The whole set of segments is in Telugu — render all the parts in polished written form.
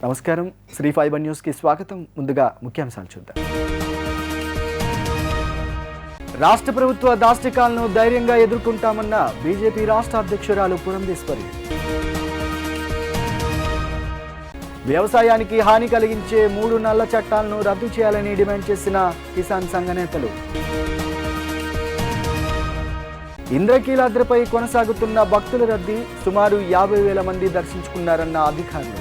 నమస్కారం శ్రీ ఫైబర్ న్యూస్ కి స్వాగతం. ముందుగా ముఖ్యాంశాలు చూద్దాం. రాష్ట్ర ప్రభుత్వ దాష్టికాలను ధైర్యంగా ఎదుర్కొంటామన్న బీజేపీ రాష్ట్ర అధ్యక్షురాలు పురంధేశ్వరి. వ్యవసాయానికి హాని కలిగించే 3 నల్ల చట్టాలను రద్దు చేయాలని డిమాండ్ చేసిన కిసాన్ సంఘ నేతలు. ఇంద్రకీలాద్రిపై కొనసాగుతున్న భక్తుల రద్దీ, సుమారు 50,000 మంది దర్శించుకున్నారన్న అధికారులు.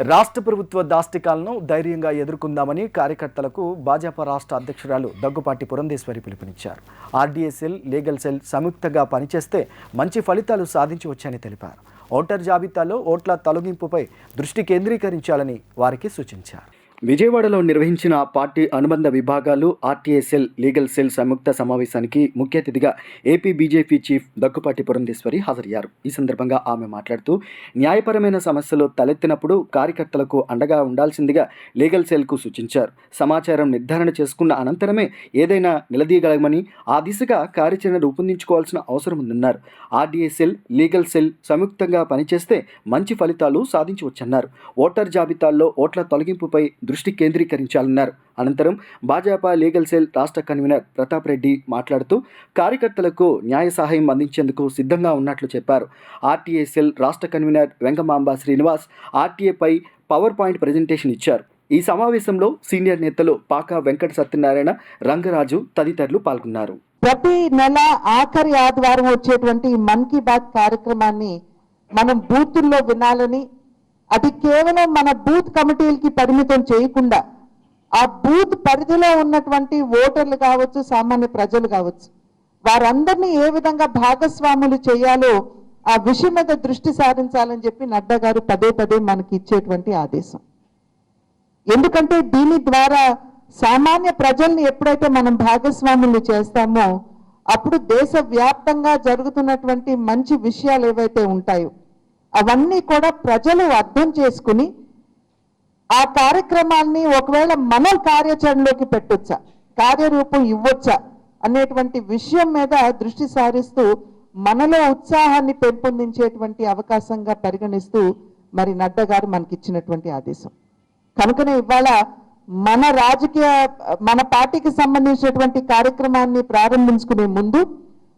రాష్ట్ర ప్రభుత్వ దాష్టికాలను ధైర్యంగా ఎదుర్కొందామని కార్యకర్తలకు భాజపా రాష్ట్ర అధ్యక్షురాలు దగ్గుపాటి పురంధేశ్వరి పిలుపునిచ్చారు. ఆర్డీఎస్ఎల్, లీగల్ సెల్ సంయుక్తంగా పనిచేస్తే మంచి ఫలితాలు సాధించవచ్చని తెలిపారు. ఓటర్ జాబితాలో ఓట్ల తొలగింపుపై దృష్టి కేంద్రీకరించాలని వారికి సూచించారు. విజయవాడలో నిర్వహించిన పార్టీ అనుబంధ విభాగాలు ఆర్టీఎస్ఎల్, లీగల్ సెల్ సంయుక్త సమావేశానికి ముఖ్య అతిథిగా AP BJP chief Daggubati Purandeswari హాజరయ్యారు. ఈ సందర్భంగా ఆమె మాట్లాడుతూ న్యాయపరమైన సమస్యలు తలెత్తినప్పుడు కార్యకర్తలకు అండగా ఉండాల్సిందిగా లీగల్ సెల్కు సూచించారు. సమాచారం నిర్ధారణ చేసుకున్న అనంతరమే ఏదైనా నిలదీయగలమని, ఆ దిశగా కార్యాచరణ రూపొందించుకోవాల్సిన అవసరం ఉందన్నారు. ఆర్డీఎస్ఎల్, లీగల్ సెల్ సంయుక్తంగా పనిచేస్తే మంచి ఫలితాలు సాధించవచ్చన్నారు. ఓటర్ జాబితాల్లో ఓట్ల తొలగింపుపై దృష్టి కేంద్రీకరించాలన్నారు. అనంతరం భాజపా లీగల్ సెల్ రాష్ట్ర కన్వీనర్ ప్రతాప్ రెడ్డి మాట్లాడుతూ కార్యకర్తలకు న్యాయ సహాయం అందించేందుకు సిద్ధంగా ఉన్నట్లు చెప్పారు. ఆర్టీఎస్ఎల్ రాష్ట్ర కన్వీనర్ వెంగమాంబ శ్రీనివాస్ ఆర్టీఏపై పవర్ పాయింట్ ప్రజెంటేషన్ ఇచ్చారు. ఈ సమావేశంలో సీనియర్ నేతలు పాకా వెంకట సత్యనారాయణ, రంగరాజు తదితరులు పాల్గొన్నారు. ప్రతి నెల ఆఖరి ఆదివారం వచ్చేటువంటి మన్ కీ బాత్ కార్యక్రమాన్ని మనం బూతుల్లో వినాలని, అది కేవలం మన బూత్ కమిటీలకి పరిమితం చేయకుండా ఆ బూత్ పరిధిలో ఉన్నటువంటి ఓటర్లు కావచ్చు, సామాన్య ప్రజలు కావచ్చు, వారందరినీ ఏ విధంగా భాగస్వాములు చేయాలో ఆ విషయం మీద దృష్టి సారించాలని చెప్పి నడ్డా గారు పదే పదే మనకి ఇచ్చేటువంటి ఆదేశం. ఎందుకంటే దీని ద్వారా సామాన్య ప్రజల్ని ఎప్పుడైతే మనం భాగస్వాములు చేస్తామో అప్పుడు దేశవ్యాప్తంగా జరుగుతున్నటువంటి మంచి విషయాలు ఏవైతే ఉంటాయో అవన్నీ కూడా ప్రజలు అర్థం చేసుకుని ఆ కార్యక్రమాన్ని ఒకవేళ మనం కార్యాచరణలోకి పెట్టొచ్చా, కార్యరూపం ఇవ్వచ్చా అనేటువంటి విషయం మీద దృష్టి సారిస్తూ మనలో ఉత్సాహాన్ని పెంపొందించేటువంటి అవకాశంగా పరిగణిస్తూ మరి నడ్డా గారు మనకిచ్చినటువంటి ఆదేశం. కనుకనే ఇవాళ మన పార్టీకి సంబంధించినటువంటి కార్యక్రమాన్ని ప్రారంభించుకునే ముందు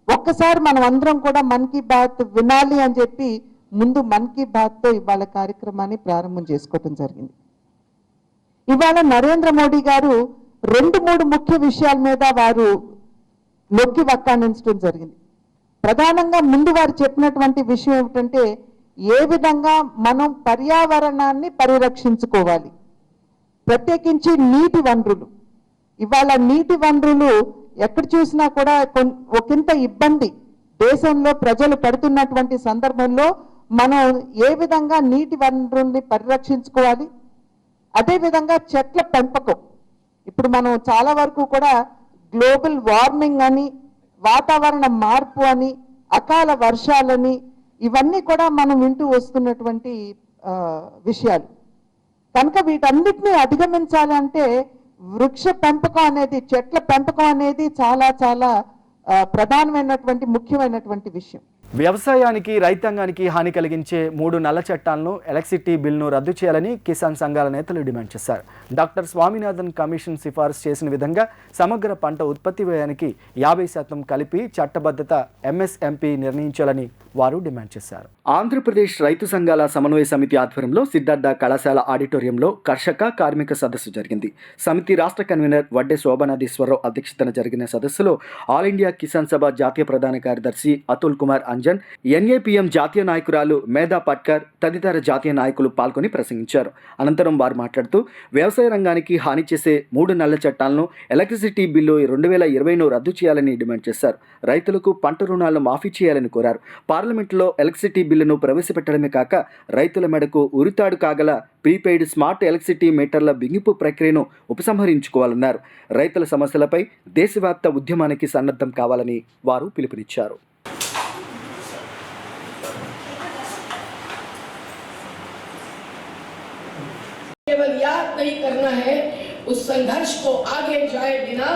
ఒక్కసారి మనం అందరం కూడా మన్ కీ బాత్ వినాలి అని చెప్పి ముందు మన్ కీ బాత్తో ఇవాళ కార్యక్రమాన్ని ప్రారంభం చేసుకోవటం జరిగింది. ఇవాళ నరేంద్ర మోడీ గారు 2-3 ముఖ్య విషయాల మీద వారు నొక్కి వక్కాణించడం జరిగింది. ప్రధానంగా ముందు వారు చెప్పినటువంటి విషయం ఏమిటంటే ఏ విధంగా మనం పర్యావరణాన్ని పరిరక్షించుకోవాలి, ప్రత్యేకించి నీటి వనరులు. ఇవాళ నీటి వనరులు ఎక్కడ చూసినా కూడా ఒకంత ఇబ్బంది దేశంలో ప్రజలు పడుతున్నటువంటి సందర్భంలో మనం ఏ విధంగా నీటి వనరుల్ని పరిరక్షించుకోవాలి, అదేవిధంగా చెట్ల పెంపకం. ఇప్పుడు మనం చాలా వరకు కూడా గ్లోబల్ వార్మింగ్ అని, వాతావరణ మార్పు అని, అకాల వర్షాలని ఇవన్నీ కూడా మనం వింటూ వస్తున్నటువంటి విషయాలు. కనుక వీటన్నిటిని అధిగమించాలి అంటే వృక్ష పెంపకం అనేది, చెట్ల పెంపకం అనేది చాలా చాలా ప్రధానమైనటువంటి ముఖ్యమైనటువంటి విషయం. వ్యవసాయానికి, రైతాంగానికి హాని కలిగించే 3 నల్ల చట్టాలను, ఎలక్ట్రిసిటీ బిల్లును రద్దు చేయాలని కిసాన్ సంఘాల నేతలు డిమాండ్ చేశారు. డాక్టర్ స్వామినాథన్ కమిషన్ సిఫారసు చేసిన విధంగా సమగ్ర పంట ఉత్పత్తి వ్యయానికి 50% కలిపి చట్టబద్ధత ఎంఎస్ఎంపీ నిర్ణయించాలని వారు డిమాండ్ చేశారు. ఆంధ్రప్రదేశ్ రైతు సంఘాల సమన్వయ సమితి ఆధ్వర్యంలో సిద్ధార్థ కళాశాల ఆడిటోరియంలో కర్షక కార్మిక సదస్సు జరిగింది. సమితి రాష్ట్ర కన్వీనర్ వడ్డే శోభనాధీశ్వరరావు అధ్యక్షతన జరిగిన సదస్సులో ఆల్ ఇండియా కిసాన్ సభ జాతీయ ప్రధాన కార్యదర్శి అతుల్ కుమార్ అంజన్, ఎన్ఏపీఎం జాతీయ నాయకురాలు మేధా పట్కర్ తదితర జాతీయ నాయకులు పాల్గొని ప్రసంగించారు. అనంతరం వారు మాట్లాడుతూ వ్యవసాయ రంగానికి హాని చేసే 3 నల్ల చట్టాలను, ఎలక్ట్రిసిటీ బిల్లు 2020ను రద్దు చేయాలని డిమాండ్ చేశారు. రైతులకు పంట రుణాలను మాఫీ చేయాలని కోరారు. పార్లమెంట్లో ఎలక్ట్రిసిటీ బిల్లును ప్రవేశపెట్టడమే కాక రైతుల మెడకు ఉరితాడు కాగల ప్రీపెయిడ్ స్మార్ట్ ఎలక్ట్రిసిటీ మీటర్ల బిగింపు ప్రక్రియను ఉపసంహరించుకోవాలన్నారు. రైతుల సమస్యలపై దేశవ్యాప్త ఉద్యమానికి సన్నద్ధం కావాలని వారు పిలుపునిచ్చారు. केवल याद नहीं करना है, उस संघर्ष को आगे जाए बिना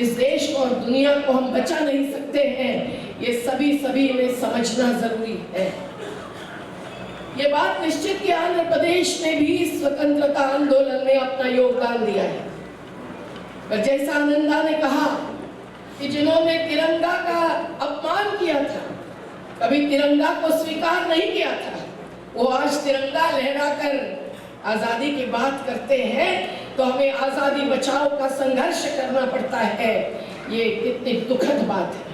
इस देश को और दुनिया को हम बचा नहीं सकते हैं। ये सभी ने समझना जरूरी है। ये बात निश्चित कि आंध्र प्रदेश ने भी स्वतंत्रता आंदोलन में अपना योगदान दिया है। पर जैसा आनंदा ने कहा कि जिन्होंने तिरंगा का अपमान किया था, कभी तिरंगा को स्वीकार नहीं किया था, वो आज तिरंगा लहराकर आजादी की बात करते हैं, तो हमें आजादी बचाओ का संघर्ष करना पड़ता है। ये कितनी दुखद बात है।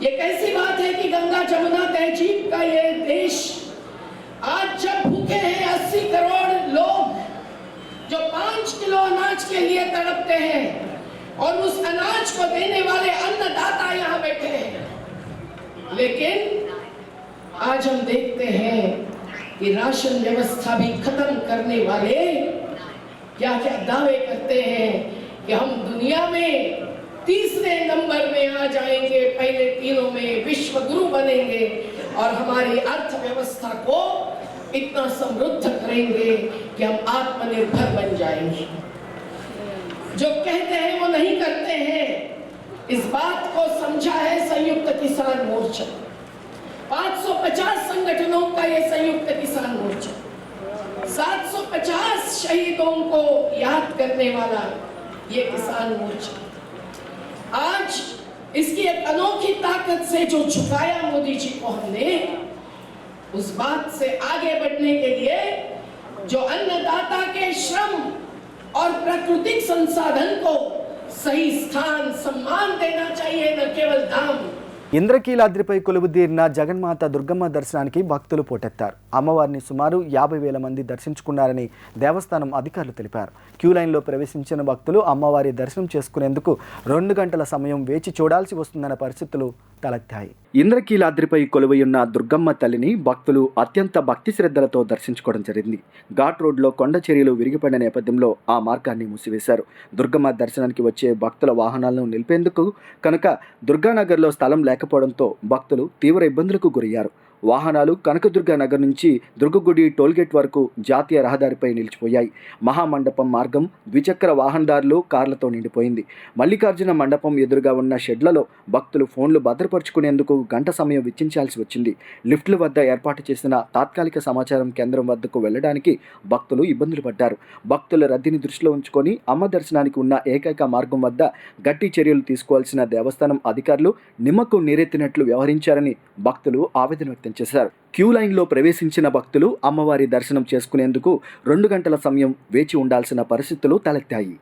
ये कैसी बात है कि गंगा जमुना तहजीब का ये देश आज जब भूखे हैं 80 करोड़ लोग जो 5 किलो अनाज के लिए तड़पते हैं, और उस अनाज को देने वाले अन्नदाता यहाँ बैठे हैं, लेकिन आज हम देखते हैं कि राशन व्यवस्था भी खत्म करने वाले क्या क्या दावे करते हैं कि हम दुनिया में तीसरे नंबर में आ जाएंगे, पहले तीनों में विश्व गुरु बनेंगे और हमारी अर्थव्यवस्था को इतना समृद्ध करेंगे कि हम आत्मनिर्भर बन जाएंगे। जो कहते हैं वो नहीं करते हैं। इस बात को समझा है संयुक्त किसान मोर्चा। 550 संगठनों का ये संयुक्त किसान मोर्चा, 750 शहीदों को याद करने वाला ये किसान मोर्चा आज इसकी एक अनोखी ताकत से जो झुकाया मोदी जी को हमने, उस बात से आगे बढ़ने के लिए जो अन्नदाता के श्रम और प्राकृतिक संसाधन को सही स्थान सम्मान देना चाहिए, न केवल दाम। ఇంద్రకీలాద్రిపై కొలువుదీరిన జగన్మాత దుర్గమ్మ దర్శనానికి భక్తులు పోటెత్తారు. అమ్మవారిని సుమారు 50,000 మంది దర్శించుకున్నారని దేవస్థానం అధికారులు తెలిపారు. క్యూ లైన్లో ప్రవేశించిన భక్తులు అమ్మవారి దర్శనం చేసుకునేందుకు 2 గంటల సమయం వేచి చూడాల్సి వస్తుందన్న పరిస్థితులు తలెత్తాయి. ఇంద్రకీలాద్రిపై కొలువయున్న దుర్గమ్మ తల్లిని భక్తులు అత్యంత భక్తి శ్రద్ధలతో దర్శించుకోవడం జరిగింది. ఘాట్ రోడ్లో కొండ చర్యలు విరిగిపడిన నేపథ్యంలో ఆ మార్గాన్ని మూసివేశారు. దుర్గమ్మ దర్శనానికి వచ్చే భక్తుల వాహనాలను నిలిపేందుకు కనుక దుర్గానగర్లో స్థలం లేకపోవడంతో భక్తులు తీవ్ర ఇబ్బందులకు గురయ్యారు. వాహనాలు కనకదుర్గ నగర్ నుంచి దుర్గగుడి టోల్గేట్ వరకు జాతీయ రహదారిపై నిలిచిపోయాయి. మహామండపం మార్గం ద్విచక్ర వాహనదారులు కార్లతో నిండిపోయింది. మల్లికార్జున మండపం ఎదురుగా ఉన్న షెడ్లలో భక్తులు ఫోన్లు భద్రపరుచుకునేందుకు గంట సమయం వెచ్చించాల్సి వచ్చింది. లిఫ్ట్ల వద్ద ఏర్పాటు చేసిన తాత్కాలిక సమాచారం కేంద్రం వద్దకు వెళ్లడానికి భక్తులు ఇబ్బందులు పడ్డారు. భక్తుల రద్దీని దృష్టిలో ఉంచుకొని అమ్మ దర్శనానికి ఉన్న ఏకైక మార్గం వద్ద గట్టి చర్యలు తీసుకోవాల్సిన దేవస్థానం అధికారులు నిమ్మకు నీరెత్తినట్లు వ్యవహరించారని భక్తులు ఆవేదన వ్యక్తం చేశారు. క్యూ లైన్లో ప్రవేశించిన భక్తులు అమ్మవారి దర్శనం చేసుకునేందుకు 2 గంటల సమయం వేచి ఉండాల్సిన పరిస్థితులు తలెత్తాయి.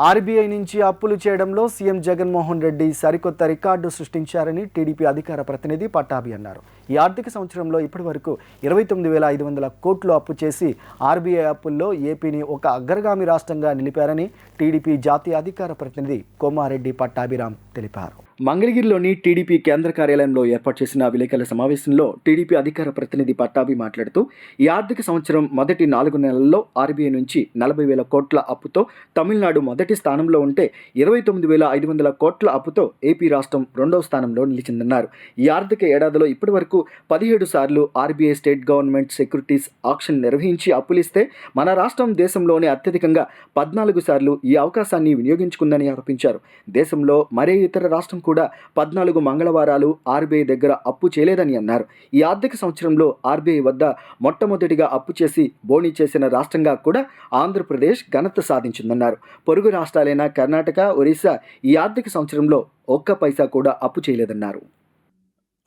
ఆర్బీఐ నుంచి అప్పులు చేయడంలో సీఎం జగన్మోహన్ రెడ్డి సరికొత్త రికార్డు సృష్టించారని టీడీపీ అధికార ప్రతినిధి పట్టాభి అన్నారు. ఈ ఆర్థిక సంవత్సరంలో ఇప్పటివరకు 29,500 కోట్లు అప్పు చేసి ఆర్బీఐ అప్పుల్లో ఏపీని ఒక అగ్రగామి రాష్ట్రంగా నిలిపారని టీడీపీ జాతీయ అధికార ప్రతినిధి కోమారెడ్డి పట్టాభిరామ్ తెలిపారు. మంగళగిరిలోని టీడీపీ కేంద్ర కార్యాలయంలో ఏర్పాటు చేసిన విలేకరుల సమావేశంలో టీడీపీ అధికార ప్రతినిధి పట్టాభి మాట్లాడుతూ ఈ ఆర్థిక సంవత్సరం మొదటి 4 నెలల్లో ఆర్బీఐ నుంచి 40,000 కోట్ల అప్పుతో తమిళనాడు మొదటి స్థానంలో ఉంటే 29,500 కోట్ల అప్పుతో ఏపీ రాష్ట్రం 2వ స్థానంలో నిలిచిందన్నారు. ఈ ఆర్థిక ఏడాదిలో ఇప్పటివరకు 17 సార్లు RBI state government securities auction నిర్వహించి అప్పులిస్తే మన రాష్ట్రం దేశంలోనే అత్యధికంగా 14 సార్లు ఈ అవకాశాన్ని వినియోగించుకుందని ఆరోపించారు. దేశంలో మరే ఇతర రాష్ట్రం కూడా 14 మంగళవారాలు ఆర్బీఐ దగ్గర అప్పు చేయలేదని అన్నారు. ఈ ఆర్థిక సంవత్సరంలో ఆర్బీఐ వద్ద మొట్టమొదటిగా అప్పు చేసి బోణీ చేసిన రాష్ట్రంగా కూడా ఆంధ్రప్రదేశ్ ఘనత సాధించిందన్నారు. పొరుగు రాష్ట్రాలైన కర్ణాటక, ఒరిస్సా ఈ ఆర్థిక సంవత్సరంలో ఒక్క పైసా కూడా అప్పు చేయలేదన్నారు.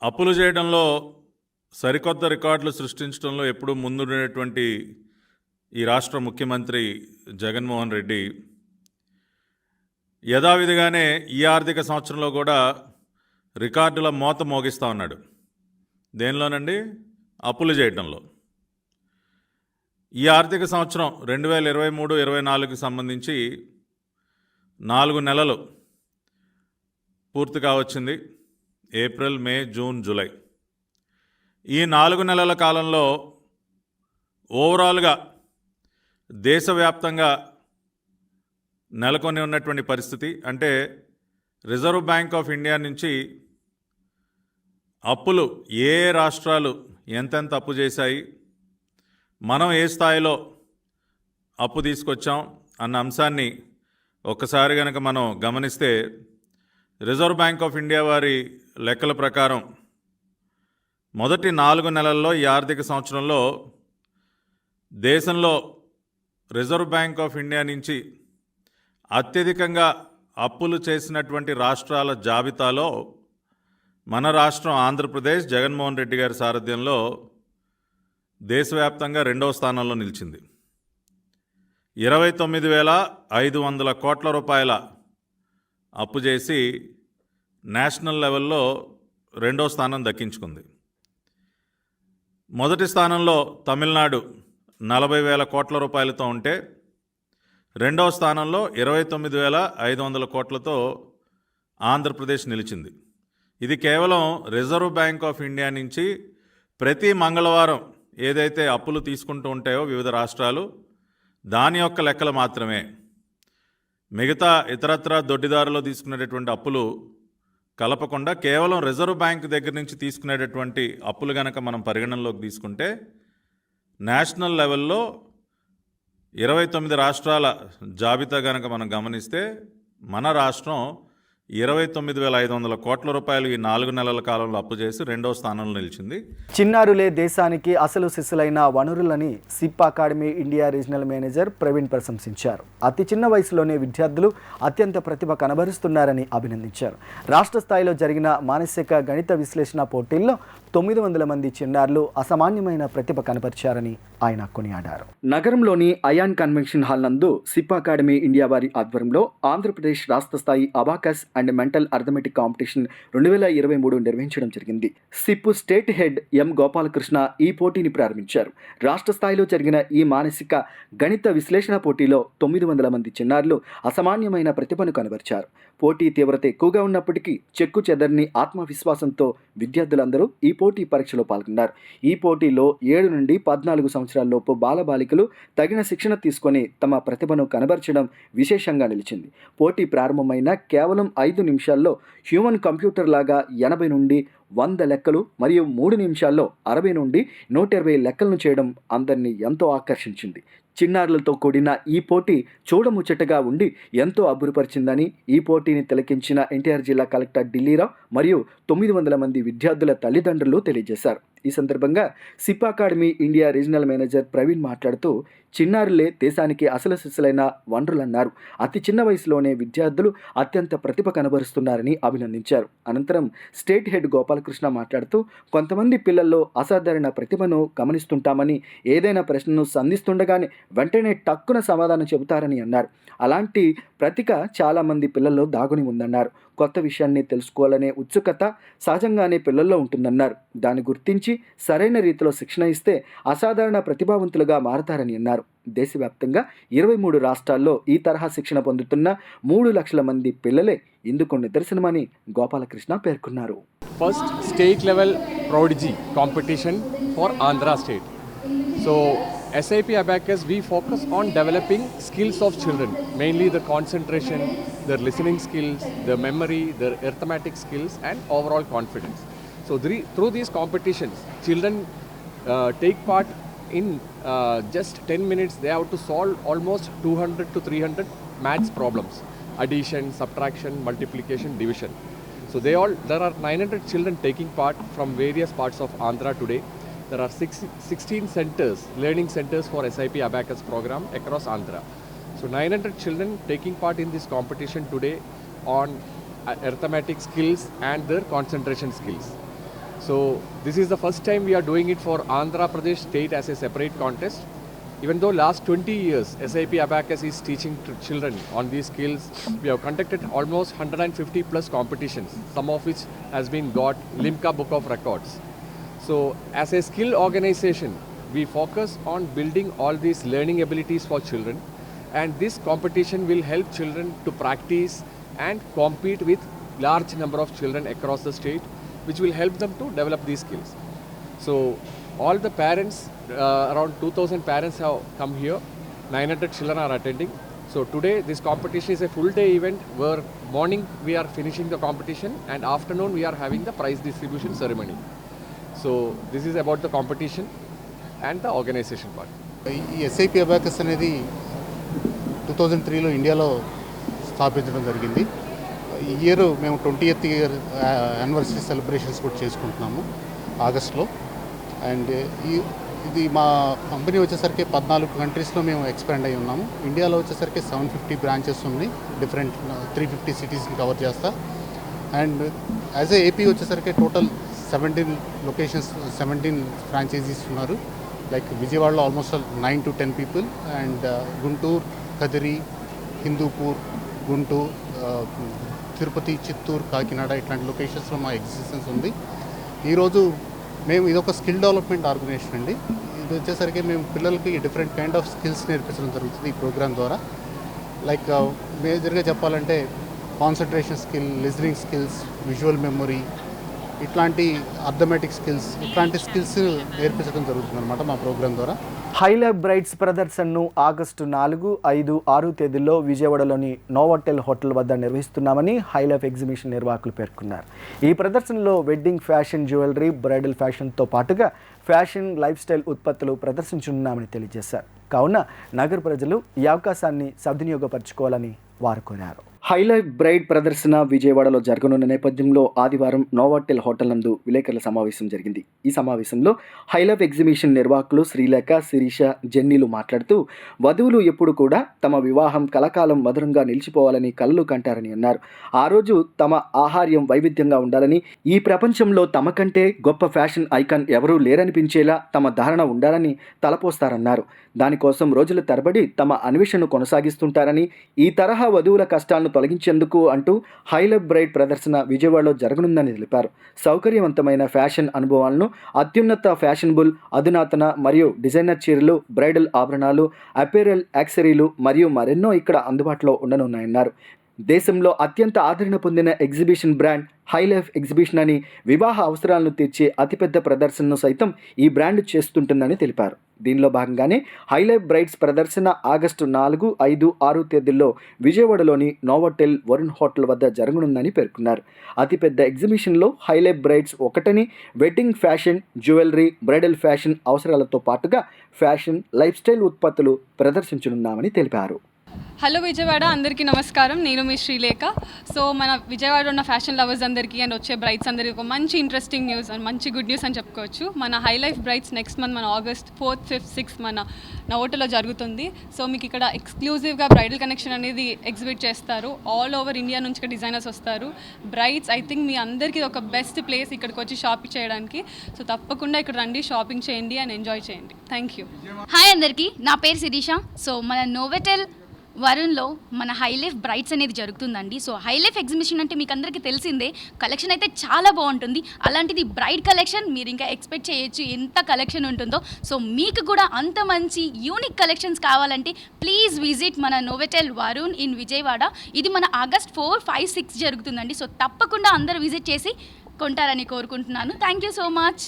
అప్పులు చేయడంలో సరికొత్త రికార్డులు సృష్టించడంలో ఎప్పుడూ ముందుండేటువంటి ఈ రాష్ట్ర ముఖ్యమంత్రి జగన్మోహన్ రెడ్డి యథావిధిగానే ఈ ఆర్థిక సంవత్సరంలో కూడా రికార్డుల మోత మోగిస్తూ ఉన్నాడు. దేనిలోనండి? అప్పులు చేయడంలో. ఈ ఆర్థిక సంవత్సరం 2023-24కి సంబంధించి 4 నెలలు పూర్తిగా వచ్చింది. ఏప్రిల్, మే, జూన్, జూలై. ఈ 4 నెలల కాలంలో ఓవరాల్గా దేశవ్యాప్తంగా నెలకొని ఉన్నటువంటి పరిస్థితి అంటే రిజర్వ్ బ్యాంక్ ఆఫ్ ఇండియా నుంచి అప్పులు ఏ రాష్ట్రాలు ఎంతెంత అప్పు చేశాయి, మనం ఏ స్థాయిలో అప్పు తీసుకొచ్చాం అన్న అంశాన్ని ఒక్కసారి కనుక మనం గమనిస్తే రిజర్వ్ బ్యాంక్ ఆఫ్ ఇండియా వారి లెక్కల ప్రకారం మొదటి 4 నెలల్లో ఈ ఆర్థిక సంవత్సరంలో దేశంలో రిజర్వ్ బ్యాంక్ ఆఫ్ ఇండియా నుంచి అత్యధికంగా అప్పులు చేసినటువంటి రాష్ట్రాల జాబితాలో మన రాష్ట్రం ఆంధ్రప్రదేశ్ జగన్మోహన్ రెడ్డి గారి సారథ్యంలో దేశవ్యాప్తంగా 2వ స్థానంలో నిలిచింది. 29,500 కోట్ల రూపాయల అప్పు చేసి నేషనల్ లెవెల్లో 2వ స్థానం దక్కించుకుంది. మొదటి స్థానంలో తమిళనాడు 40,000 కోట్ల రూపాయలతో ఉంటే 2వ స్థానంలో 29,500 కోట్లతో ఆంధ్రప్రదేశ్ నిలిచింది. ఇది కేవలం రిజర్వ్ బ్యాంక్ ఆఫ్ ఇండియా నుంచి ప్రతి మంగళవారం ఏదైతే అప్పులు తీసుకుంటూ ఉంటాయో వివిధ రాష్ట్రాలు, దాని యొక్క లెక్కలు మాత్రమే. మిగతా ఇతరత్ర దొడ్డిదారులో తీసుకునేటటువంటి అప్పులు కలపకుండా కేవలం రిజర్వ్ బ్యాంక్ దగ్గర నుంచి తీసుకునేటటువంటి అప్పులు గనక మనం పరిగణనలోకి తీసుకుంటే నేషనల్ లెవెల్లో 29 రాష్ట్రాల జాబితా గనక మనం గమనిస్తే మన రాష్ట్రం 29,500 కోట్ల రూపాయలు ఈ 4 నెలల కాలంలో అప్పు చేసి 2వ స్థానంలో నిలిచింది. చిన్నారులే దేశానికి అసలు సిస్సులైన వనరులని SIP academy India regional manager Praveen ప్రశంసించారు. అతి చిన్న వయసులోనే విద్యార్థులు అత్యంత ప్రతిభ కనబరుస్తున్నారని అభినందించారు. రాష్ట్ర స్థాయిలో జరిగిన మానసిక గణిత విశ్లేషణ పోటీల్లో 900 మంది చిన్నారులు అసామాన్యమైన ప్రతిభ కనబరిచారని ఆయన కొనియాడారు. నగరంలోని అయాన్ కన్వెన్షన్ హాల్ నందు సిప్ అకాడమీ ఇండియా వారి ఆధ్వర్యంలో ఆంధ్రప్రదేశ్ రాష్ట్ర స్థాయి abacus and mental arithmetic competition 2023 నిర్వహించడం జరిగింది. సిప్ స్టేట్ హెడ్ ఎం గోపాలకృష్ణ ఈ పోటీని ప్రారంభించారు. రాష్ట్ర స్థాయిలో జరిగిన ఈ మానసిక గణిత విశ్లేషణ పోటీలో 900 మంది చిన్నారులు అసామాన్యమైన ప్రతిభను కనబరిచారు. పోటీ తీవ్రత ఎక్కువగా ఉన్నప్పటికీ చెక్కు చెదరని ఆత్మవిశ్వాసంతో విద్యార్థులందరూ ఈ పోటీ పరీక్షలో పాల్గొన్నారు. ఈ పోటీలో 7 నుండి 14 సంవత్సరాలలోపు బాలబాలికలు తగిన శిక్షణ తీసుకొని తమ ప్రతిభను కనబరచడం విశేషంగా నిలిచింది. పోటీ ప్రారంభమైన కేవలం 5 నిమిషాల్లో హ్యూమన్ కంప్యూటర్ లాగా 80 నుండి 100 లెక్కలు మరియు 3 నిమిషాల్లో 60 నుండి 120 లెక్కలను చేయడం అందరినీ ఎంతో ఆకర్షించింది. చిన్నారులతో కూడిన ఈ పోటీ చూడముచ్చటగా ఉండి ఎంతో అబ్బురపరిచిందని ఈ పోటీని తిలకించిన ఎన్టీఆర్ జిల్లా కలెక్టర్ ఢిల్లీరావు మరియు 900 మంది విద్యార్థుల తల్లిదండ్రులు తెలియజేశారు. ఈ సందర్భంగా SIP academy India regional manager Praveen మాట్లాడుతూ చిన్నారులే దేశానికి అసలు సిస్సులైన వనరులన్నారు. అతి చిన్న వయసులోనే విద్యార్థులు అత్యంత ప్రతిభ కనబరుస్తున్నారని అభినందించారు. అనంతరం స్టేట్ హెడ్ గోపాలకృష్ణ మాట్లాడుతూ కొంతమంది పిల్లల్లో అసాధారణ ప్రతిభను గమనిస్తుంటామని, ఏదైనా ప్రశ్నను సంధిస్తుండగానే వెంటనే టక్కున సమాధానం చెబుతారని అన్నారు. అలాంటి ప్రతిభ చాలామంది పిల్లల్లో దాగుని ఉందన్నారు. కొత్త విషయాన్ని తెలుసుకోవాలనే ఉత్సుకత సహజంగానే పిల్లల్లో ఉంటుందన్నారు. దాన్ని గుర్తించి సరైన రీతిలో శిక్షణ ఇస్తే అసాధారణ ప్రతిభావంతులుగా మారతారని అన్నారు. దేశవ్యాప్తంగా 23 రాష్ట్రాల్లో ఈ తరహా శిక్షణ పొందుతున్న 3 లక్షల మంది పిల్లలే ఇందుకు నిదర్శనమని గోపాలకృష్ణ పేర్కొన్నారు. First state level prodigy competition for Andhra state. So SIP Abacus, we focus on developing skills of children, mainly the concentration, their listening skills, their memory, their arithmetic skills and overall confidence. So through these competitions, children take part in just 10 minutes. They have to solve almost 200 to 300 maths problems, addition, subtraction, multiplication, division. So there are 900 children taking part from various parts of Andhra today. There are 16 centers, learning centers for SIP Abacus program across Andhra. So 900 children taking part in this competition today on arithmetic skills and their concentration skills. So this is the first time we are doing it for Andhra Pradesh state as a separate contest. Even though last 20 years SIP Abacus is teaching to children on these skills, we have conducted almost 150 plus competitions, some of which has been got Limca Book of Records. So as a skill organization, we focus on building all these learning abilities for children, and this competition will help children to practice and compete with large number of children across the state, which will help them to develop these skills. So all the parents, around 2000 parents have come here, 900 children are attending. So today this competition is a full day event where morning we are finishing the competition and afternoon we are having the prize distribution ceremony. So this is about the competition and the organization part. ఈ SIP Abacus అనేది 2003లో ఇండియాలో స్థాపించడం జరిగింది. ఈ ఇయర్ మేము 20th ఇయర్ యానివర్సరీ సెలబ్రేషన్స్ కూడా చేసుకుంటున్నాము. ఆగస్ట్లో. అండ్ ఇది మా కంపెనీ వచ్చేసరికి 14 కంట్రీస్లో మేము ఎక్స్పాండ్ అయ్యి ఉన్నాము. ఇండియాలో వచ్చేసరికి 750 బ్రాంచెస్ ఉన్నాయి, డిఫరెంట్ 350 సిటీస్ని కవర్ చేస్తా. అండ్ యాజ్ ఏ ఏపీ వచ్చేసరికి టోటల్ 17 లొకేషన్స్, 17 ఫ్రాంచైజీస్ ఉన్నారు. లైక్ విజయవాడలో almost 9 to 10 people, and Guntur, Kadiri, Hindupur, Guntur, Tirupati, Chittoor, Kakinada ఇట్లాంటి లొకేషన్స్లో మా ఎగ్జిస్టెన్స్ ఉంది. ఈరోజు మేము ఇదొక స్కిల్ డెవలప్మెంట్ ఆర్గనైజేషన్ అండి. ఇది వచ్చేసరికి మేము పిల్లలకి డిఫరెంట్ కైండ్ ఆఫ్ స్కిల్స్ నేర్పించడం జరుగుతుంది ఈ ప్రోగ్రామ్ ద్వారా. లైక్ మేజర్గా చెప్పాలంటే concentration skill, listening skills, visual memory, ఇట్లాంటి అర్థమెటిక్ స్కిల్స్, ఇట్లాంటి స్కిల్స్ నేర్పించడం జరుగుతుంది అనమాట మా ప్రోగ్రామ్ ద్వారా. హైలాబ్ బ్రైట్స్ ప్రదర్శనను ఆగస్టు 4, 5, 6 తేదీల్లో విజయవాడలోని నోవోటెల్ హోటల్ వద్ద నిర్వహిస్తున్నామని హైలాబ్ ఎగ్జిబిషన్ నిర్వాహకులు పేర్కొన్నారు. ఈ ప్రదర్శనలో వెడ్డింగ్ ఫ్యాషన్, జ్యువెలరీ, బ్రైడల్ ఫ్యాషన్తో పాటుగా ఫ్యాషన్, లైఫ్ స్టైల్ ఉత్పత్తులు ప్రదర్శించనున్నామని తెలియజేశారు. కావున నగర ప్రజలు ఈ అవకాశాన్ని సద్వినియోగపరచుకోవాలని వారు కోరారు. హైలైఫ్ బ్రైడ్ ప్రదర్శన విజయవాడలో జరగనున్న నేపథ్యంలో ఆదివారం నోవాటెల్ హోటల్ నందు విలేకరుల సమావేశం జరిగింది. ఈ సమావేశంలో హైలైఫ్ ఎగ్జిబిషన్ నిర్వాహకులు శ్రీలేఖ, శిరీష, జెన్నీలు మాట్లాడుతూ వధువులు ఎప్పుడు కూడా తమ వివాహం కలకాలం మధురంగా నిలిచిపోవాలని కలలు కంటారని అన్నారు. ఆ రోజు తమ ఆహార్యం వైవిధ్యంగా ఉండాలని, ఈ ప్రపంచంలో తమ కంటే గొప్ప ఫ్యాషన్ ఐకాన్ ఎవరూ లేరనిపించేలా తమ ధారణ ఉండాలని తలపోస్తారన్నారు. దానికోసం రోజుల తరబడి తమ అన్వేషణను కొనసాగిస్తుంటారని, ఈ తరహా వధువుల కష్టాలను తొలగించేందుకు అంటూ హైలైఫ్ బ్రైడ్ ప్రదర్శన విజయవాడలో జరగనుందని తెలిపారు. సౌకర్యవంతమైన ఫ్యాషన్ అనుభవాలను, అత్యున్నత ఫ్యాషనబుల్, అధునాతన మరియు డిజైనర్ చీరలు, బ్రైడల్ ఆభరణాలు, అపేరల్, యాక్సెసరీలు మరియు మరెన్నో ఇక్కడ అందుబాటులో ఉండనున్నాయన్నారు. దేశంలో అత్యంత ఆదరణ పొందిన ఎగ్జిబిషన్ బ్రాండ్ హైలైఫ్ ఎగ్జిబిషన్ అని వివాహ అవసరాలను తీర్చే అతిపెద్ద ప్రదర్శనను సైతం ఈ బ్రాండ్ చేస్తుంటుందని తెలిపారు. దీనిలో భాగంగానే హైలైఫ్ బ్రైడ్స్ ప్రదర్శన ఆగస్టు 4, 5, 6 తేదీల్లో విజయవాడలోని నోవోటెల్ వరుణ్ హోటల్ వద్ద జరగనుందని పేర్కొన్నారు. అతిపెద్ద ఎగ్జిబిషన్లో హైలైఫ్ బ్రైడ్స్ ఒకటని, wedding fashion, jewellery, bridal fashion అవసరాలతో పాటుగా ఫ్యాషన్, లైఫ్ స్టైల్ ఉత్పత్తులు ప్రదర్శించనున్నామని తెలిపారు. హలో విజయవాడ, అందరికీ నమస్కారం. నేను మీ శ్రీలేఖ. సో మన విజయవాడలో ఉన్న ఫ్యాషన్ లవర్స్ అందరికీ అండ్ వచ్చే బ్రైడ్స్ అందరికీ ఒక మంచి ఇంట్రెస్టింగ్ న్యూస్ అండ్ మంచి గుడ్ న్యూస్ అని చెప్పుకోవచ్చు. మన హైలైఫ్ బ్రైడ్స్ నెక్స్ట్ మంత్ మన ఆగస్ట్ 4th, 5th, 6th మన నవోటలో జరుగుతుంది. సో మీకు ఇక్కడ ఎక్స్క్లూజివ్గా బ్రైడల్ కనెక్షన్ అనేది ఎగ్జిబిట్ చేస్తారు. ఆల్ ఓవర్ ఇండియా నుంచి ఇక్కడ డిజైనర్స్ వస్తారు. బ్రైడ్స్ ఐ థింక్ మీ అందరికీ ఒక బెస్ట్ ప్లేస్ ఇక్కడికి వచ్చి షాపింగ్ చేయడానికి. సో తప్పకుండా ఇక్కడ రండి, షాపింగ్ చేయండి అండ్ ఎంజాయ్ చేయండి. Thank you. హాయ్ అందరికీ, నా పేరు శిరీష. సో మన నోవోటెల్ వరుణ్లో మన హైలైఫ్ బ్రైడ్స్ అనేది జరుగుతుందండి. సో హైలైఫ్ ఎగ్జిబిషన్ అంటే మీకు అందరికీ తెలిసిందే, కలెక్షన్ అయితే చాలా బాగుంటుంది. అలాంటిది బ్రైడ్ కలెక్షన్ మీరు ఇంకా ఎక్స్పెక్ట్ చేయొచ్చు ఎంత కలెక్షన్ ఉంటుందో. సో మీకు కూడా అంత మంచి యూనిక్ కలెక్షన్స్ కావాలంటే ప్లీజ్ విజిట్ మన నోవోటెల్ వరుణ్ ఇన్ విజయవాడ. ఇది మన ఆగస్ట్ 4, 5, 6 జరుగుతుందండి. సో తప్పకుండా అందరూ విజిట్ చేసి కొంటారని కోరుకుంటున్నాను. Thank you so much.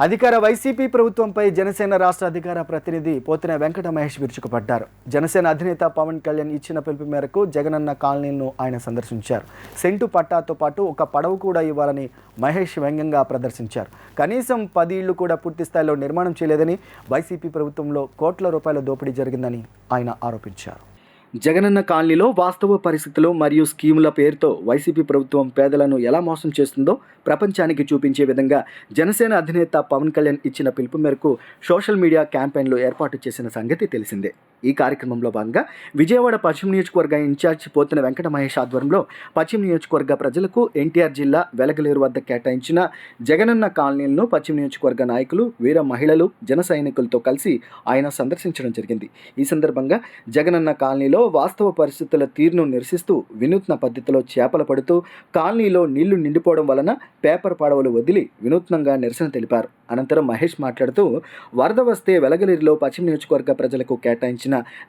అధికార వైసీపీ ప్రభుత్వంపై జనసేన రాష్ట్ర అధికార ప్రతినిధి పోతిన వెంకట మహేష్ విరుచుకుపడ్డారు. జనసేన అధినేత పవన్ కళ్యాణ్ ఇచ్చిన పిలుపు మేరకు జగనన్న కాలనీలను ఆయన సందర్శించారు. సెంటు పట్టాతో పాటు ఒక పడవ కూడా ఇవ్వాలని మహేష్ వ్యంగ్యంగా ప్రదర్శించారు. కనీసం 10 ఇళ్లు కూడా పూర్తి స్థాయిలో నిర్మాణం చేయలేదని, వైసీపీ ప్రభుత్వంలో కోట్ల రూపాయల దోపిడీ జరిగిందని ఆయన ఆరోపించారు. జగనన్న కాలనీలో వాస్తవ పరిస్థితులు మరియు స్కీముల పేరుతో వైసీపీ ప్రభుత్వం పేదలను ఎలా మోసం చేస్తుందో ప్రపంచానికి చూపించే విధంగా జనసేన అధినేత పవన్ కళ్యాణ్ ఇచ్చిన పిలుపు మేరకు సోషల్ మీడియా క్యాంపెయిన్లు ఏర్పాటు చేసిన సంగతి తెలిసిందే. ఈ కార్యక్రమంలో భాగంగా విజయవాడ పశ్చిమ నియోజకవర్గ ఇన్ఛార్జ్ పోతిన వెంకట మహేష్ ఆధ్వర్యంలో పశ్చిమ నియోజకవర్గ ప్రజలకు ఎన్టీఆర్ జిల్లా వెలగలేరు వద్ద కేటాయించిన జగనన్న కాలనీలను పశ్చిమ నియోజకవర్గ నాయకులు, వీర మహిళలు, జన సైనికులతో కలిసి ఆయన సందర్శించడం జరిగింది. ఈ సందర్భంగా జగనన్న కాలనీలో వాస్తవ పరిస్థితుల తీరును నిరసిస్తూ వినూత్న పద్ధతిలో చేపలు పడుతూ కాలనీలో నీళ్లు నిండిపోవడం వలన పేపర్ పడవలు వదిలి వినూత్నంగా నిరసన తెలిపారు. అనంతరం మహేష్ మాట్లాడుతూ వరద వస్తే వెలగలేరులో పశ్చిమ నియోజకవర్గ ప్రజలకు కేటాయించిన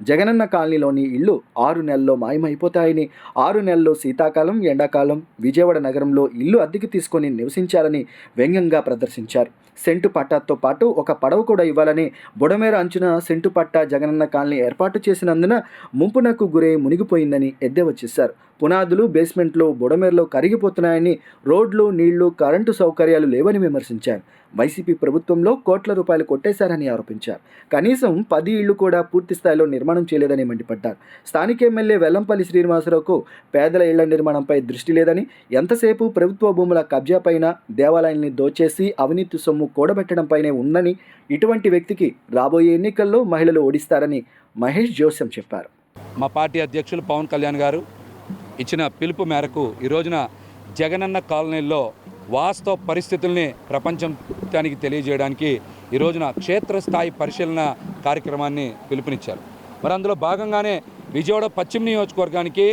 జగనన్న కాలనీలోని ఇళ్లు 6 నెలల్లో మాయమైపోతాయని, 6 నెలల్లో శీతాకాలం, ఎండాకాలం విజయవాడ నగరంలో ఇల్లు అద్దెకి తీసుకొని నివసించాలని వ్యంగ్యంగా ప్రదర్శించారు. సెంటు పట్టాతో పాటు ఒక పడవ కూడా ఇవ్వాలని, బుడమేర అంచున సెంటు పట్టా జగనన్న కాలనీ ఏర్పాటు చేసినందున ముంపునకు గురై మునిగిపోయిందని ఎద్దేవా చేశారు. పునాదులు, బేస్మెంట్లు బుడమేరలో కరిగిపోతున్నాయని, రోడ్లు, నీళ్లు, కరెంటు సౌకర్యాలు లేవని విమర్శించారు. వైసీపీ వైసీపీ ప్రభుత్వంలో కోట్ల రూపాయలు కొట్టేశారని ఆరోపించారు. కనీసం 10 ఇళ్లు కూడా పూర్తి స్థాయిలో నిర్మాణం చేయలేదని మండిపడ్డారు. స్థానిక ఎమ్మెల్యే వెల్లంపల్లి శ్రీనివాసరావుకు పేదల ఇళ్ల నిర్మాణంపై దృష్టి లేదని, ఎంతసేపు ప్రభుత్వ భూముల కబ్జాపైన, దేవాలయాల్ని దోచేసి అవినీతి సొమ్ము కూడబెట్టడంపైనే ఉందని, ఇటువంటి వ్యక్తికి రాబోయే ఎన్నికల్లో మహిళలు ఓడిస్తారని మహేష్ జోస్యం చెప్పారు. మా పార్టీ అధ్యక్షులు పవన్ కళ్యాణ్ గారు ఇచ్చిన పిలుపు మేరకు ఈ రోజున జగనన్న కాలనీల్లో వాస్తవ పరిస్థితుల్ని ప్రపంచానికి తెలియజేయడానికి ఈ రోజున క్షేత్రస్థాయి పరిశీలన కార్యక్రమాన్ని పిలుపునిచ్చారు. మరి అందులో భాగంగానే విజయవాడ పశ్చిమ నియోజకవర్గానికి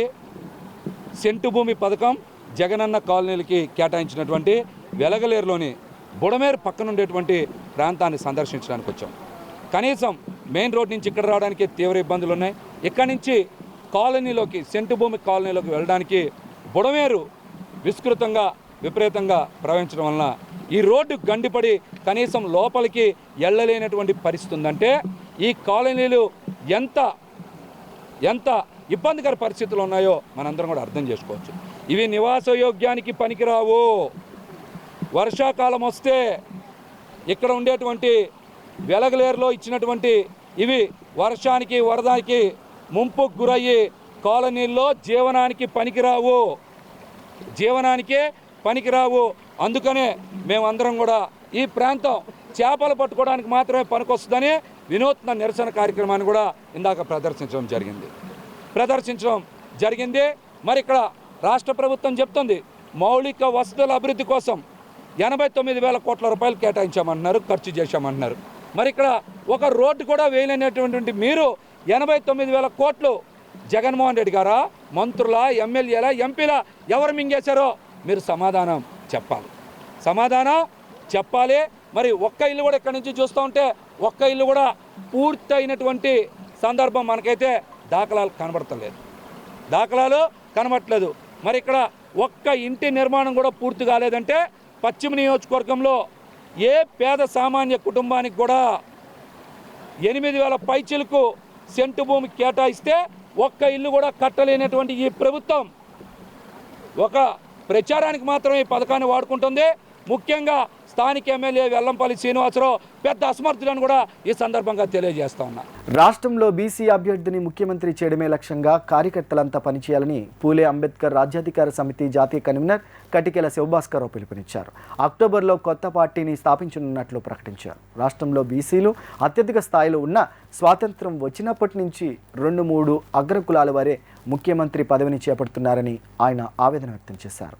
సెంటు భూమి పథకం జగనన్న కాలనీలకి కేటాయించినటువంటి వెలగలేరులోని బుడమేరు పక్కన ఉండేటువంటి ప్రాంతాన్ని సందర్శించడానికి వచ్చాం. కనీసం మెయిన్ రోడ్ నుంచి ఇక్కడ రావడానికి తీవ్ర ఇబ్బందులు ఉన్నాయి. ఇక్కడి నుంచి కాలనీలోకి, సెంటు భూమి కాలనీలోకి వెళ్ళడానికి బుడమేరు విస్తృతంగా విపరీతంగా ప్రవహించడం వలన ఈ రోడ్డు గండిపడి కనీసం లోపలికి వెళ్ళలేనటువంటి పరిస్థితి ఉందంటే ఈ కాలనీలు ఎంత ఇబ్బందికర పరిస్థితులు ఉన్నాయో మనందరం కూడా అర్థం చేసుకోవచ్చు. ఇవి నివాసయోగ్యానికి పనికిరావు. వర్షాకాలం వస్తే ఇక్కడ ఉండేటువంటి వెలగలేరులో ఇచ్చినటువంటి ఇవి వర్షానికి, వరదకి ముంపుకు గురయ్యి కాలనీల్లో జీవనానికే పనికిరావు. అందుకనే మేమందరం కూడా ఈ ప్రాంతం చేపలు పట్టుకోవడానికి మాత్రమే పనికొస్తుందని వినూత్న నిరసన కార్యక్రమాన్ని కూడా ఇందాక ప్రదర్శించడం జరిగింది. మరి ఇక్కడ రాష్ట్ర ప్రభుత్వం చెప్తుంది మౌలిక వసతుల అభివృద్ధి కోసం 89,000 కోట్ల రూపాయలు కేటాయించామంటున్నారు, ఖర్చు చేశామంటున్నారు. మరి ఇక్కడ ఒక రోడ్డు కూడా వేయలేనటువంటి మీరు 89,000 కోట్లు జగన్మోహన్ రెడ్డి గారా, మంత్రుల, ఎమ్మెల్యేల, ఎంపీల ఎవరు మింగేశారో మీరు సమాధానం చెప్పాలి. మరి ఒక్క ఇల్లు కూడా ఇక్కడ నుంచి చూస్తూ ఉంటే ఒక్క ఇల్లు కూడా పూర్తయినటువంటి సందర్భం మనకైతే దాఖలాలు కనబడట్లేదు. మరి ఇక్కడ ఒక్క ఇంటి నిర్మాణం కూడా పూర్తి కాలేదంటే పశ్చిమ నియోజకవర్గంలో ఏ పేద సామాన్య కుటుంబానికి కూడా 8,000 పైచిలకు సెంటు భూమి కేటాయిస్తే ఒక్క ఇల్లు కూడా కట్టలేనటువంటి ఈ ప్రభుత్వం ఒక ప్రచారానికి మాత్రమే ఈ పథకాన్ని వాడుకుంటుంది. ముఖ్యంగా స్థానిక ఎమ్మెల్యే వెల్లంపల్లి శ్రీనివాసరావు పెద్ద అసమర్థులను కూడా ఈ సందర్భంగా తెలియజేస్తా ఉన్నా. రాష్ట్రంలో బీసీ అభ్యర్థిని ముఖ్యమంత్రి చేయడమే లక్ష్యంగా కార్యకర్తలంతా పనిచేయాలని పూలే అంబేద్కర్ రాజ్యాధికార సమితి జాతీయ కన్వీనర్ కటికెల శివభాస్కరరావు పిలుపునిచ్చారు. అక్టోబర్లో కొత్త పార్టీని స్థాపించనున్నట్లు ప్రకటించారు. రాష్ట్రంలో బీసీలు అత్యధిక స్థాయిలో ఉన్న స్వాతంత్రం వచ్చినప్పటి నుంచి 2-3 అగ్రకులాల వారే ముఖ్యమంత్రి పదవిని చేపడుతున్నారని ఆయన ఆవేదన వ్యక్తం చేశారు.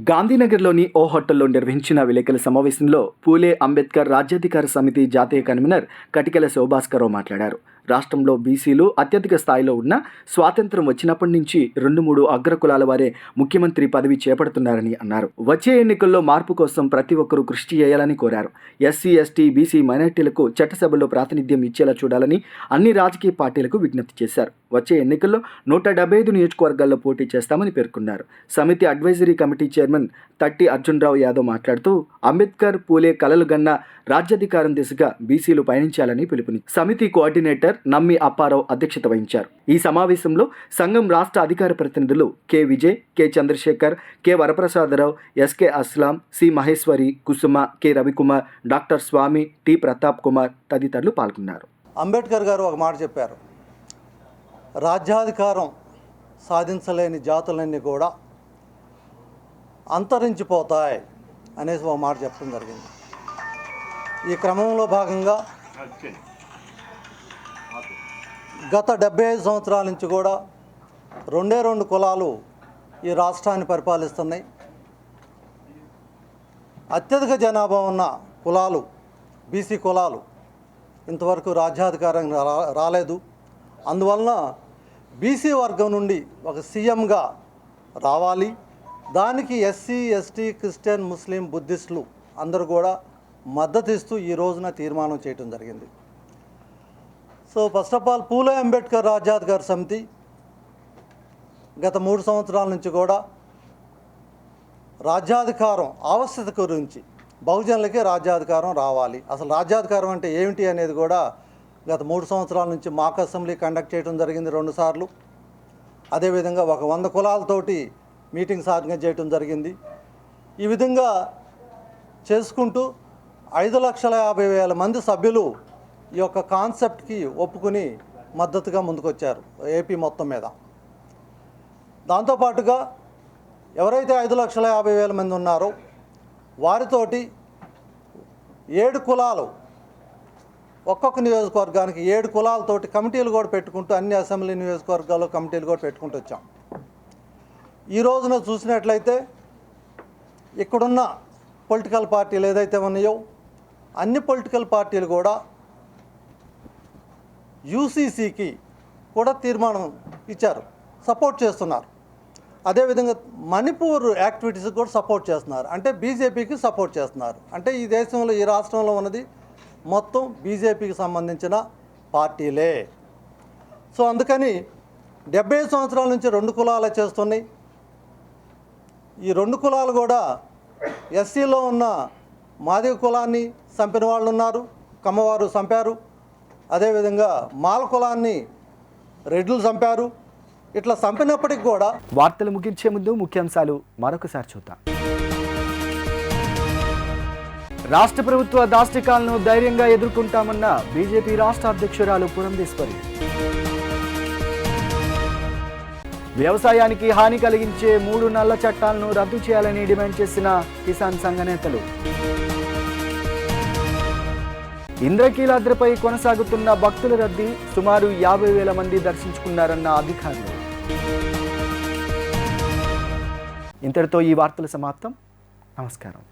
గాంధీనగర్లోని ఓ హోటల్లో నిర్వహించిన విలేకరుల సమావేశంలో పూలే అంబేద్కర్ రాజ్యాధికార సమితి జాతీయ కన్వీనర్ కటికెల శివభాస్కరరావు మాట్లాడారు. రాష్ట్రంలో బీసీలు అత్యధిక స్థాయిలో ఉన్న స్వాతంత్రం వచ్చినప్పటి నుంచి 2-3 అగ్రకులాల వారే ముఖ్యమంత్రి పదవి చేపడుతున్నారని అన్నారు. వచ్చే ఎన్నికల్లో మార్పు కోసం ప్రతి ఒక్కరూ కృషి చేయాలని కోరారు. ఎస్సీ, ఎస్టీ, బీసీ మైనార్టీలకు చట్టసభలో ప్రాతినిధ్యం ఇచ్చేలా చూడాలని అన్ని రాజకీయ పార్టీలకు విజ్ఞప్తి చేశారు. వచ్చే ఎన్నికల్లో 175 నియోజకవర్గాల్లో పోటీ చేస్తామని పేర్కొన్నారు. సమితి అడ్వైజరీ కమిటీ చైర్మన్ తట్టి అర్జున్రావు యాదవ్ మాట్లాడుతూ అంబేద్కర్, పూలే కలలు గన్న రాజ్యాధికారం దిశగా బీసీలు పయనించాలని పిలుపునిచ్చారు. సమితి కోఆర్డినేటర్ నమ్మి అప్పారావు అధ్యక్షత వహించారు. ఈ సమావేశంలో సంఘం రాష్ట్ర అధికార ప్రతినిధులు K Vijay, K Chandrasekhar, K Varaprasadarao, S K Aslam, C Maheshwari, Kusuma, K Ravikumar, doctor Swamy, T Pratap Kumar తదితరులు పాల్గొన్నారు. అంబేద్కర్ గారు ఒక మాట చెప్పారు, రాజ్యాధికారం సాధించలేని జాతులన్నీ కూడా అంతరించిపోతాయి అనేసి ఒక మాట చెప్పడం జరిగింది. ఈ క్రమంలో భాగంగా గత 75 సంవత్సరాల నుంచి కూడా 2 కులాలు ఈ రాష్ట్రాన్ని పరిపాలిస్తున్నాయి. అత్యధిక జనాభా ఉన్న కులాలు బీసీ కులాలు ఇంతవరకు రాజ్యాధికారం రాలేదు. అందువలన బీసీ వర్గం నుండి ఒక సీఎంగా రావాలి. దానికి ఎస్సీ, ఎస్టీ, క్రిస్టియన్, ముస్లిం, బుద్ధిస్టులు అందరూ కూడా మద్దతు ఇస్తూ ఈ రోజున తీర్మానం చేయడం జరిగింది. సో ఫస్ట్ ఆఫ్ ఆల్ పూలే అంబేద్కర్ రాజ్యాధికార సమితి గత 3 సంవత్సరాల నుంచి కూడా రాజ్యాధికారం ఆవశ్యకత గురించి, బహుజనులకే రాజ్యాధికారం రావాలి, అసలు రాజ్యాధికారం అంటే ఏమిటి అనేది కూడా గత 3 సంవత్సరాల నుంచి మాక్ అసెంబ్లీ కండక్ట్ చేయడం జరిగింది 2 సార్లు. అదేవిధంగా ఒక 100 కులాలతోటి మీటింగ్స్ ఆర్గనైజ్ చేయడం జరిగింది. ఈ విధంగా చేసుకుంటూ 5,50,000 మంది సభ్యులు ఈ యొక్క కాన్సెప్ట్కి ఒప్పుకుని మద్దతుగా ముందుకొచ్చారు ఏపీ మొత్తం మీద. దాంతోపాటుగా ఎవరైతే 5,50,000 మంది ఉన్నారో వారితోటి 7 కులాలు, ఒక్కొక్క నియోజకవర్గానికి 7 కులాలతోటి కమిటీలు కూడా పెట్టుకుంటూ అన్ని అసెంబ్లీ నియోజకవర్గాల్లో కమిటీలు కూడా పెట్టుకుంటూ వచ్చాం. ఈ రోజున చూసినట్లయితే ఇక్కడున్న పొలిటికల్ పార్టీలు ఏదైతే ఉన్నాయో అన్ని పొలిటికల్ పార్టీలు కూడా యూసీసీకి కూడా తీర్మానం ఇచ్చారు, సపోర్ట్ చేస్తున్నారు. అదేవిధంగా మణిపూర్ యాక్టివిటీస్కి కూడా సపోర్ట్ చేస్తున్నారు, అంటే బీజేపీకి సపోర్ట్ చేస్తున్నారు. అంటే ఈ దేశంలో, ఈ రాష్ట్రంలో ఉన్నది మొత్తం బీజేపీకి సంబంధించిన పార్టీలే. సో అందుకని 75 సంవత్సరాల నుంచి 2 కులాలే చేస్తున్నాయి. ఈ 2 కులాలు కూడా ఎస్సీలో ఉన్న మాదిగ కులాన్ని చంపిన వాళ్ళు ఉన్నారు, కమ్మవారు చంపారు. అదేవిధంగా మాల కులాన్ని రెడ్లు చంపారు. ఇట్లా చంపినప్పటికి కూడా. వార్తలు ముగించే ముందు ముఖ్యాంశాలు మరొకసారి చూద్దాం. రాష్ట్ర ప్రభుత్వ దాష్టికాలను ధైర్యంగా ఎదుర్కొంటామన్న బీజేపీ రాష్ట్ర అధ్యక్షురాలు పురంధేశ్వరి. వ్యవసాయానికి హాని కలిగించే 3 నల్ల చట్టాలను రద్దు చేయాలని డిమాండ్ చేసిన కిసాన్ సంఘ నేతలు. ఇంద్రకీలాద్రిపై కొనసాగుతున్న భక్తుల రద్దీ, సుమారు 50,000 మంది దర్శించుకున్నారన్న అధికారులు. ఇంతటితో ఈ వార్తలు సమాప్తం. నమస్కారం.